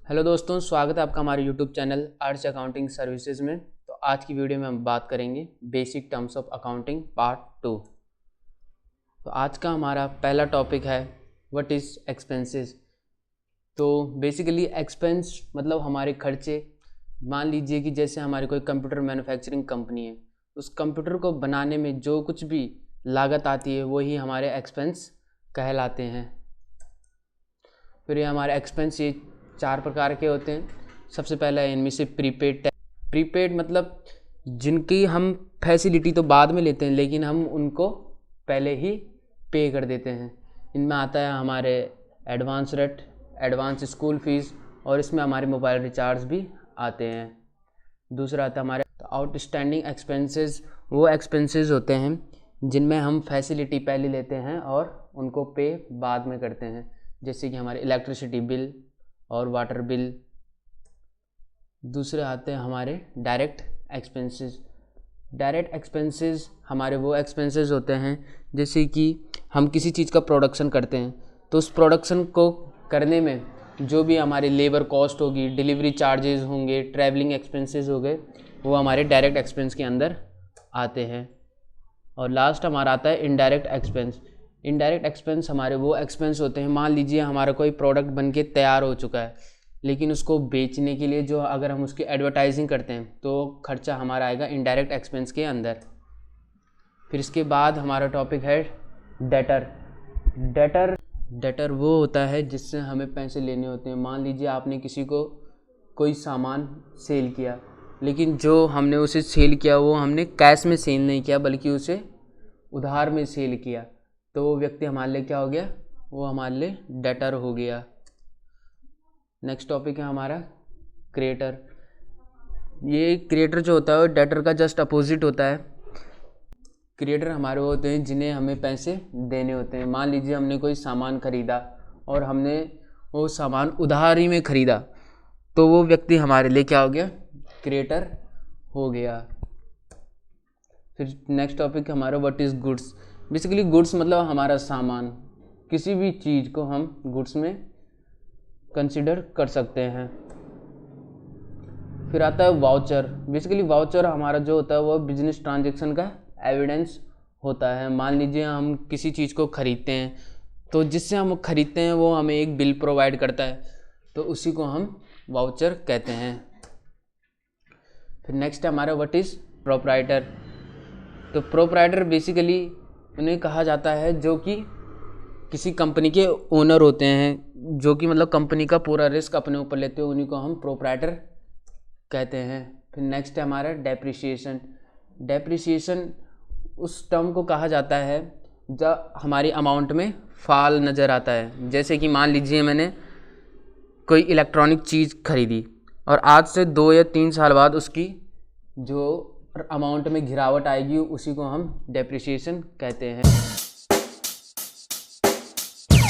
Hello दोस्तों, स्वागत है आपका हमारे YouTube channel arts accounting services में। तो आज की वीडियो में हम बात करेंगे basic terms of accounting part 2। तो आज का हमारा पहला टॉपिक है व्हाट इज़ एक्सपेंसेस। तो बेसिकली एक्सपेंस मतलब हमारे खर्चे। मान लीजिए कि जैसे हमारी कोई कंप्यूटर मैन्युफैक्चरिंग कंपनी है, उस कंप्यूटर को बनाने में जो कुछ भी लागत आती है वही हमारे एक्सपेंस कहलाते हैं। फिर ये हमारे एक्सपेंस ये 4 प्रकार के होते हैं। सबसे पहला है इनमें से प्रीपेड। प्रीपेड मतलब जिनकी हम फैसिलिटी तो बाद में लेते हैं लेकिन हम उनको पहले ही पे कर देते हैं। इनमें आता है हमारे advance rate, advance school fees, और इसमें हमारे मोबाइल रिचार्ज भी आते हैं। दूसरा आता है हमारे आउटस्टैंडिंग एक्सपेंसेस। वो एक्सपेंसेस होते हैं जिनमें हम फैसिलिटी पहले लेते हैं और उनको पे बाद में करते हैं, जैसे कि हमारे इलेक्ट्रिसिटी बिल और वाटर बिल। दूसरे आते हैं हमारे डायरेक्ट एक्सपेंसेस। डायरेक्ट एक्सपेंसेस हमारे वो एक्सपेंसेस होते हैं जैसे कि हम किसी चीज़ का प्रोडक्शन करते हैं, तो उस प्रोडक्शन को करने में जो भी हमारी लेबर कॉस्ट होगी, डिलीवरी चार्जेस होंगे, ट्रैवलिंग एक्सपेंसेस हो गए, वो हमारे डायरेक्ट एक्सपेंस के अंदर आते हैं। और लास्ट हमारा आता है इनडायरेक्ट एक्सपेंस। इनडायरेक्ट एक्सपेंस हमारे वो एक्सपेंस होते हैं, मान लीजिए हमारा कोई प्रोडक्ट बन के तैयार हो चुका है लेकिन उसको बेचने के लिए जो अगर हम उसकी एडवर्टाइजिंग करते हैं तो खर्चा हमारा आएगा इनडायरेक्ट एक्सपेंस के अंदर। फिर इसके बाद हमारा टॉपिक है डेटर। डेटर वो होता है जिससे हमें पैसे लेने होते हैं। मान लीजिए आपने किसी को कोई सामान सेल किया, लेकिन जो हमने उसे सेल किया वो हमने कैश में सेल नहीं किया बल्कि उसे उधार में सेल किया, तो वो व्यक्ति हमारे लिए क्या हो गया? वो हमारे लिए डेटर हो गया। नेक्स्ट टॉपिक है हमारा क्रेडिटर। ये क्रेडिटर जो होता है वो डेटर का जस्ट अपोजिट होता है। क्रेडिटर हमारे वो होते हैं जिन्हें हमें पैसे देने होते हैं। मान लीजिए हमने कोई सामान खरीदा और हमने वो सामान उधारी में खरीदा, तो वो व्यक्ति हमारे लिए क्या हो गया? क्रेडिटर हो गया। फिर नेक्स्ट टॉपिक हमारा what is goods. Basically goods मतलब हमारा सामान। किसी भी चीज़ को हम गुड्स में कंसिडर कर सकते हैं। फिर आता है वाउचर। बेसिकली वाउचर हमारा जो होता है वो बिजनेस ट्रांजैक्शन का एविडेंस होता है। मान लीजिए हम किसी चीज़ को खरीदते हैं, तो जिससे हम खरीदते हैं वो हमें एक बिल प्रोवाइड करता है, तो उसी को हम वाउचर कहते हैं। फिर नेक्स्ट है हमारा व्हाट इज़ प्रोप्राइटर। तो प्रोप्राइटर बेसिकली उन्हें कहा जाता है जो कि किसी कंपनी के ओनर होते हैं, जो कि मतलब कंपनी का पूरा रिस्क अपने ऊपर लेते हैं, उन्हीं को हम प्रोप्राइटर कहते हैं। फिर नेक्स्ट है हमारा डेप्रिसिएशन। डेप्रिसिएशन उस टर्म को कहा जाता है जब हमारी अमाउंट में फॉल नज़र आता है। जैसे कि मान लीजिए मैंने कोई इलेक्ट्रॉनिक चीज़ खरीदी और आज से 2 या 3 साल बाद उसकी जो अमाउंट में गिरावट आएगी, उसी को हम डेप्रिसिएशन कहते हैं।